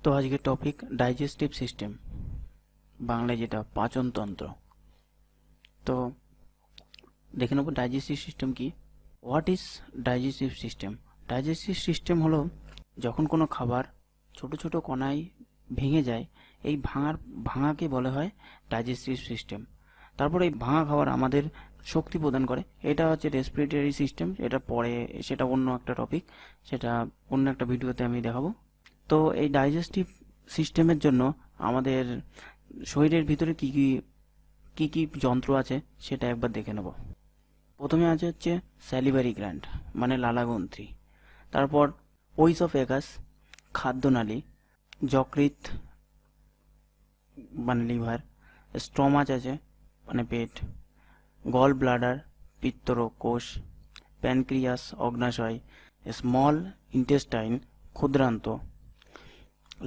তো আজকের topic digestive system, বাংলায় যেটা পাচনতন্ত্র। তো দেখে নেব ডাইজেস্টিভ সিস্টেম কি। What is digestive system? Digestive system হলো যখন কোনো খাবার ছোট ছোট কণায় ভেঙে যায়, এই ভাঙাকে বলা হয় ডাইজেস্টিভ সিস্টেম। তারপর এই ভাঙা খাবার আমাদের শক্তি প্রদান করে। এটা হচ্ছে রেসপিরেটরি সিস্টেম, এটা পরে, সেটা অন্য একটা টপিক, সেটা অন্য একটা ভিডিওতে আমি দেখাবো। তো এই ডাইজেস্টিভ সিস্টেমের জন্য আমাদের শরীরের ভিতরে কি কি কি কি যন্ত্র আছে সেটা একবার দেখে নেব। প্রথমে আছে হচ্ছে স্যালিভারি গ্ল্যান্ড মানে লালাগ্রন্থি, তারপর ওইসোফেগাস খাদ্যনালী, যকৃৎ মানে লিভার, স্টমাচ আছে মানে পেট, গল ব্লাডার পিত্তরক কোষ, প্যানক্রিয়াস অগ্নাশয়, স্মল ইন্টেস্টাইন ক্ষুদ্রান্ত,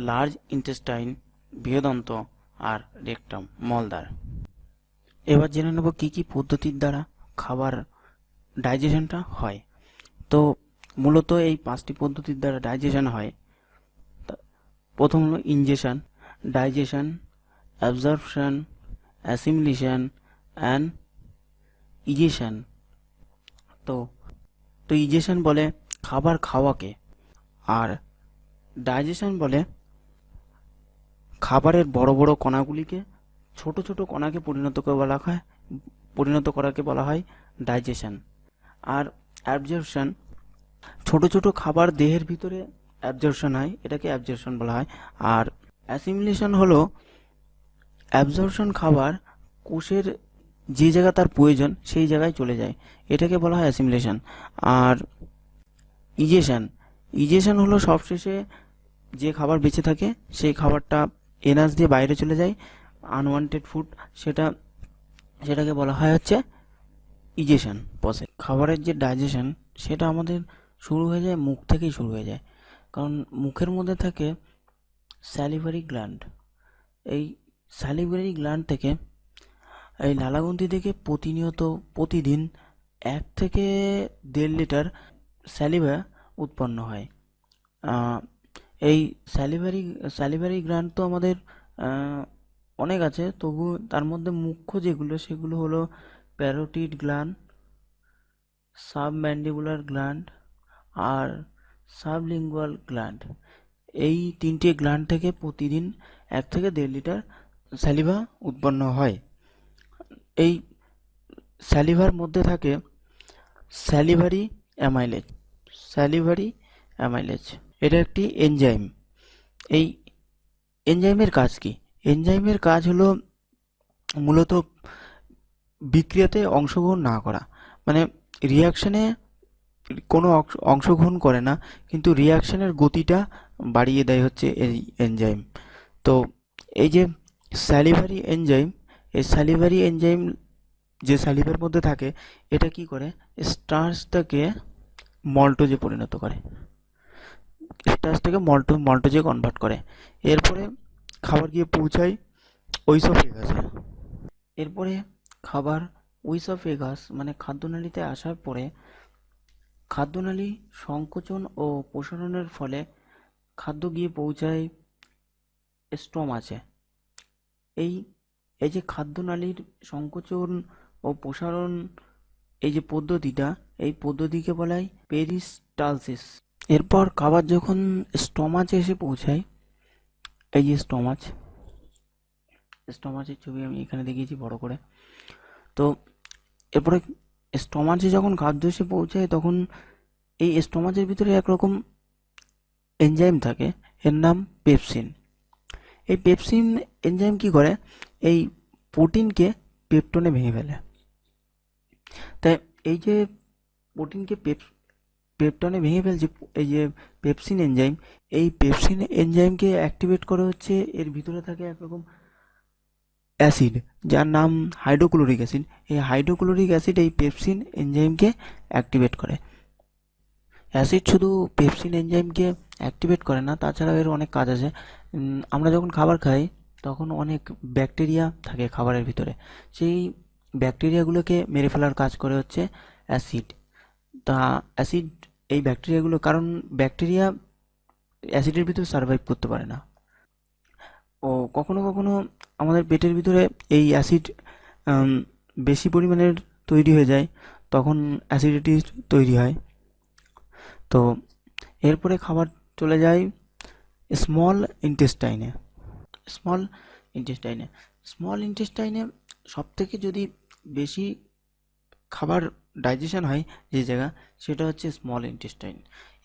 লার্জ ইন্টেস্টাইন বৃহদন্ত, আর রেকটাম মলদ্বার। এবার জেনে নেব কি কি পদ্ধতির দ্বারা খাবার ডাইজেশনটা হয়। তো মূলত এই 5টি পদ্ধতির দ্বারা ডাইজেশন হয়। প্রথম হলো ingestion, digestion, absorption, assimilation and egestion. তো তো ইজেশন বলে খাবার খাওয়াকে, আর ডাইজেশন বলে খাবারের বড় বড় কণাগুলিকে ছোট ছোট কণাকে পরিণত করাকে বলা হয় ডাইজেশন। আর অ্যাবজর্পশন, ছোট ছোট খাবার দেহের ভিতরে অ্যাবজর্পশন হয়, এটাকে অ্যাবজর্পশন বলা হয়। আর অ্যাসিমিলেশন হলো অ্যাবজর্পশন, খাবার কোষের যে জায়গা তার প্রয়োজন সেই জায়গায় চলে যায়, এটাকে বলা হয় অ্যাসিমিলেশন। আর ইজেশন, ইজেশন হলো সবশেষে যে খাবার বেঁচে থাকে সেই খাবারটা এনার্জ দিয়ে বাইরে চলে যায়, আনওয়ান্টেড ফুড, সেটাকে বলা হয় হচ্ছে ইজেশন প্রসেস। খাবারের যে ডাইজেশন সেটা আমাদের শুরু হয়ে যায় মুখ থেকেই শুরু হয়ে যায়, কারণ মুখের মধ্যে থাকে স্যালিভারি গ্ল্যান্ড। এই স্যালিভারি গ্ল্যান্ড থেকে, এই লালাগ্রন্থি থেকে প্রতিদিন 1 থেকে 1.5 লিটার স্যালিভা উৎপন্ন হয়। এই স্যালিভারি গ্ল্যান্ড তো আমাদের অনেক আছে, তবু তার মধ্যে মুখ্য যেগুলো সেগুলো হলো প্যারোটিড গ্ল্যান্ড, সাবম্যান্ডিবুলার গ্ল্যান্ড আর সাবলিঙ্গুয়াল গ্ল্যান্ড। এই 3টে গ্ল্যান্ড থেকে প্রতিদিন 1 থেকে 1.5 লিটার স্যালিভা উৎপন্ন হয়। এই স্যালিভার মধ্যে থাকে স্যালিভারি অ্যামাইলেজ। স্যালিভারি অ্যামাইলেজ এটা একটি এনজাইম। এই এনজাইমের কাজ কি? এনজাইমের কাজ হলো মূলত বিক্রিয়াতে অংশগ্রহণ না করা, মানে রিয়াকশনে কোনো অংশগ্রহণ করে না, কিন্তু রিয়াকশনের গতিটা বাড়িয়ে দেয় হচ্ছে এই এনজাইম। তো এই যে স্যালিভারি এনজাইম, এই স্যালিভারি এনজাইম যে স্যালিভার মধ্যে থাকে, এটা কি করে স্টার্চটাকে মল্টোজে পরিণত করে, স্টার্চটাকে মল্টোজে কনভার্ট করে। এরপরে খাবার গিয়ে পৌঁছায় ওইসোফেগাসে। এরপরে খাবার ওইসোফেগাস মানে খাদ্যনালীতে আসার পরে খাদ্যনালী সংকোচন ও প্রসারণের ফলে খাদ্য গিয়ে পৌঁছায় স্টোমাচে। এই এই যে খাদ্যনালীর সংকোচন ও প্রসারণ, এই যে পদ্ধতিটা, এই পদ্ধতিকে বলা হয় পেরিস্টালসিস। এরপর খাবার যখন স্টোমাচে এসে পৌঁছায়, এই যে স্টোমাচের ছবি আমি এখানে দেখিয়েছি বড় করে। তো এরপরে স্টোমাচে যখন খাদ্য এসে পৌঁছায়, তখন এই স্টোমাচের ভিতরে একরকম এনজাইম থাকে, এর নাম পেপসিন। এই পেপসিন এনজাইম কি করে, এই প্রোটিনকে পেপটনে ভেঙে ফেলে। তাই এই যে প্রোটিনকে পেপটনে ভেঙে ফেলছে, এই যে পেপসিন এনজাইম, এই পেপসিন এনজাইমকে অ্যাক্টিভেট করে হচ্ছে এর ভিতরে থাকে একরকম অ্যাসিড যার নাম হাইড্রোক্লোরিক অ্যাসিড। এই হাইড্রোক্লোরিক অ্যাসিড এই পেপসিন এনজাইমকে অ্যাক্টিভেট করে। অ্যাসিড শুধু পেপসিন এনজাইমকে অ্যাক্টিভেট করে না, তাছাড়াও এর অনেক কাজ আছে। আমরা যখন খাবার খাই তখন অনেক ব্যাকটেরিয়া থাকে খাবারের ভিতরে, সেই ব্যাকটেরিয়াগুলোকে মেরে ফেলার কাজ করে হচ্ছে অ্যাসিড। তা অ্যাসিড এই ব্যাকটেরিয়াগুলো, কারণ ব্যাকটেরিয়া অ্যাসিডের ভিতরে সার্ভাইভ করতে পারে না, ও কখনো কখনো আমাদের পেটের ভিতরে এই অ্যাসিড বেশি পরিমাণের তৈরি হয়ে যায়, তখন অ্যাসিডিটি তৈরি হয়। তো এরপরে খাবার চলে যায় স্মল ইন্টেস্টাইনে। স্মল ইন্টেস্টাইনে স্মল ইন্টেস্টাইনে সব থেকে যদি বেশি খাবার ডাইজেশন হয় যে জায়গা, সেটা হচ্ছে স্মল ইন্টেস্টাইন।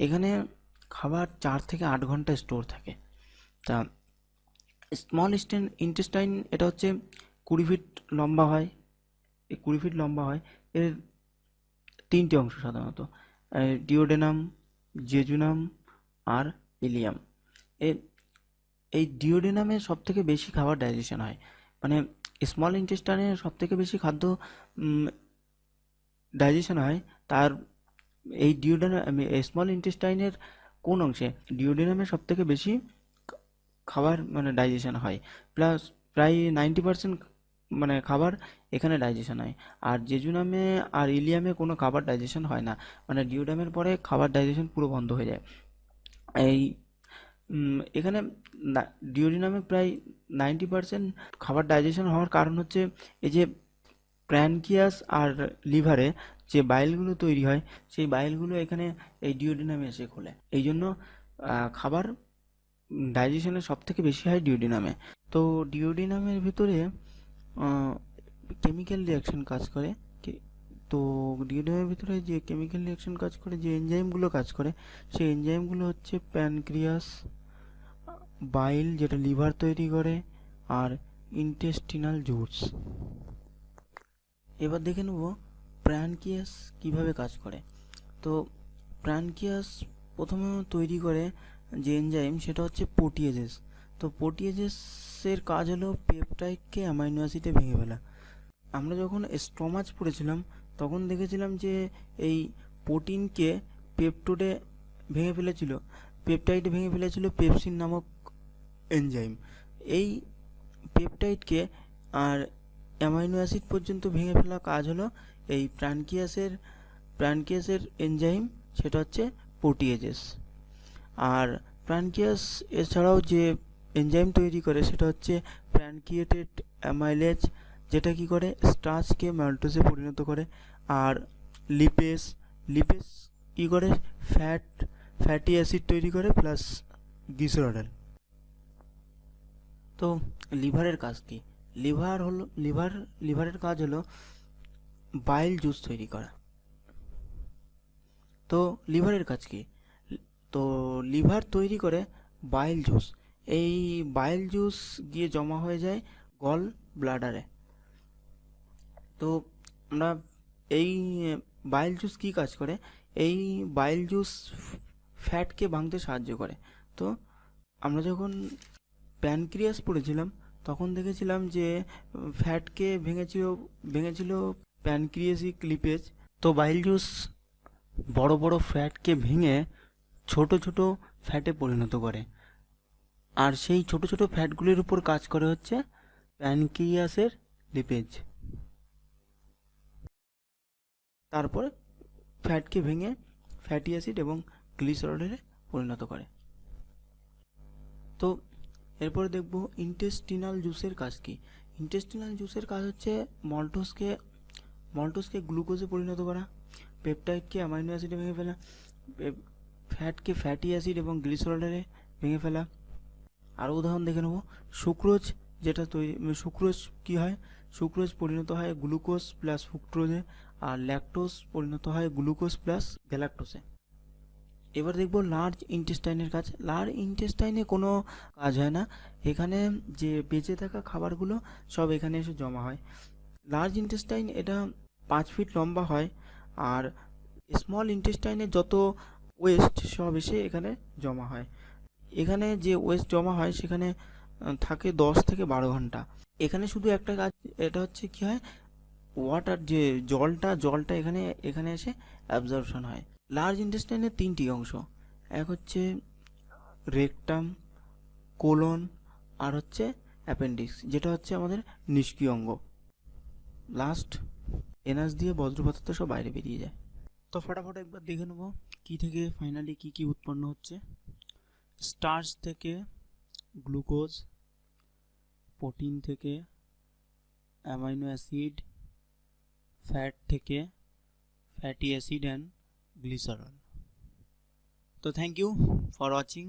এখানে খাবার 4 থেকে 8 ঘন্টা স্টোর থাকে। তা স্মল ইন্টেস্টাইন এটা হচ্ছে 20 ফিট লম্বা হয়। এই 20 ফিট লম্বা হয়। এর 3টি অংশ সাধারণত: ডিওডেনাম, জেজুনাম আর ইলিয়াম। এ এই ডিওডেনামে সব থেকে বেশি খাবার ডাইজেশন হয়, মানে স্মল ইন্টেস্টাইনে সব থেকে বেশি খাদ্য ডাইজেশন হয়। তার এই ডিওডেনাম, স্মল ইন্টেস্টাইনের কোন অংশে ডিওডেনামে সব থেকে বেশি খাবার মানে ডাইজেশন হয়, প্লাস প্রায় 90% মানে খাবার এখানে ডাইজেশন হয়। আর জেজুনামে আর ইলিয়ামে কোনো খাবার ডাইজেশন হয় না, মানে ডিওডামের পরে খাবার ডাইজেশন পুরো বন্ধ হয়ে যায়। এই এখানে ডিওডিনামে প্রায় 90% খাবার ডাইজেশন হওয়ার কারণ হচ্ছে এই যে প্র্যানকিয়াস আর লিভারে যে বাইলগুলো তৈরি হয়, সেই বাইলগুলো এখানে এই ডিওডিনামে এসে খোলে। এই জন্য খাবার ডাইজেশনের সব থেকে বেশি হয় ডিওডিনামে। তো ডিওডিনামের ভিতরে কেমিক্যাল রিয়াকশন কাজ করে। তো ডিওডিনামের ভিতরে যে কেমিক্যাল রিয়াকশন কাজ করে, যে এনজাইমগুলো কাজ করে, সেই এনজাইমগুলো হচ্ছে প্যানক্রিয়াস, বাইল যেটা লিভার তৈরি করে, আর ইন্টেস্টিনাল জুস। এবার দেখে নেব প্যানক্রিয়াস কিভাবে কাজ করে। তো প্যানক্রিয়াস প্রথমে তৈরি করে যে এনজাইম, সেটা হচ্ছে প্রোটিয়েজেস। তো প্রোটিয়েজেসের কাজ হলো পেপটাইডকে অ্যামাইনো অ্যাসিডে ভেঙে ফেলা। আমরা যখন স্টোমাচ পড়েছিলাম তখন দেখেছিলাম যে এই প্রোটিনকে পেপটোডে ভেঙে ফেলেছিল, পেপটাইডে ভেঙে ফেলেছিল পেপসিন নামক এনজাইম। এই পেপটাইডকে আর অ্যামাইনো অ্যাসিড পর্যন্ত ভেঙে ফেলা কাজ হলো এই প্যানক্রিয়াসের এনজাইম, সেটা হচ্ছে প্রোটিয়েজেস। আর প্যানক্রিয়াস এছাড়াও যে এনজাইম তৈরি করে সেটা হচ্ছে প্যানক্রিয়েটেড অ্যামাইলেজ, যেটা কি করে স্টার্চকে ম্যালটোজে পরিণত করে। আর লিপেস লিপেস কি করে ফ্যাটি অ্যাসিড তৈরি করে প্লাস গ্লিসারল। তো লিভারের কাজ কি? লিভারের কাজ হলো বাইল জুস তৈরি করা। তো লিভারের কাজ কি? তো লিভার তৈরি করে বাইল জুস। এই বাইল জুস গিয়ে জমা হয়ে যায় গল ব্লাডারে। তো আমরা এই বাইল জুস কি কাজ করে? এই বাইল জুস ফ্যাটকে ভাঙতে সাহায্য করে। তো আমরা যখন প্যানক্রিয়াস পড়েছিলাম তখন দেখেছিলাম যে ফ্যাটকে ভেঙেছিল প্যানক্রিয়াসিক লিপেজ। তো বাইল জুস বড় বড় ফ্যাটকে ভেঙে ছোট ছোট ফ্যাটে পরিণত করে, আর সেই ছোট ছোট ফ্যাটগুলির উপর কাজ করে হচ্ছে প্যানক্রিয়াসের লিপেজ। তারপরে ফ্যাটকে ভেঙে ফ্যাটি অ্যাসিড এবং গ্লিসারলে পরিণত করে। তো এরপরে দেখব ইন্টেস্টিনাল জুসের কাজ কি। ইন্টেস্টিনাল জুসের কাজ হচ্ছে মল্টোসকে গ্লুকোজে পরিণত করা, পেপটাইডকে অ্যামাইনো অ্যাসিডে ভেঙে ফেলা, ফ্যাটকে ফ্যাটি অ্যাসিড এবং গ্লিসারলে ভেঙে ফেলা। আরও উদাহরণ দেখে নেব। সুক্রোজ সুক্রোজ কি হয়? সুক্রোজ পরিণত হয় গ্লুকোজ প্লাস ফ্রুক্টোজে, আর ল্যাকটোজ পরিণত হয় গ্লুকোজ প্লাস গ্যালাক্টোজে। এবার দেখব লার্জ ইন্টেস্টাইনের কাজ। লার্জ ইন্টেস্টাইনে কোনো কাজ হয় না, এখানে যে বেঁচে থাকা খাবারগুলো সব এখানে এসে জমা হয়। লার্জ ইন্টেস্টাইন এটা 5 ফিট লম্বা হয়, আর স্মল ইন্টেস্টাইনে যত ওয়েস্ট সব এসে এখানে জমা হয়। এখানে যে ওয়েস্ট জমা হয় সেখানে থাকে 10 থেকে 12 ঘন্টা। এখানে শুধু একটা কাজ, এটা হচ্ছে কি হয়, ওয়াটার যে জলটা এখানে এসে অ্যাবজর্পশন হয়। লার্জ ইন্টেস্টাইনের 3টি অংশ, এক হচ্ছে রেকটাম, কোলন, আর হচ্ছে অ্যাপেন্ডিক্স, যেটা হচ্ছে আমাদের নিষ্ক্রিয় অঙ্গ। লাস্ট এনাস দিয়ে বজ্র পদার্থ সব বাইরে বেরিয়ে যায়। তো ফটাফট একবার দেখে নেবো কি থেকে ফাইনালি কি উৎপন্ন হচ্ছে। স্টার্চ থেকে গ্লুকোজ, প্রোটিন থেকে অ্যামাইনো অ্যাসিড, ফ্যাট থেকে ফ্যাটি অ্যাসিড অ্যান্ড গ্লিসারল। তো থ্যাংক ইউ ফর ওয়াচিং।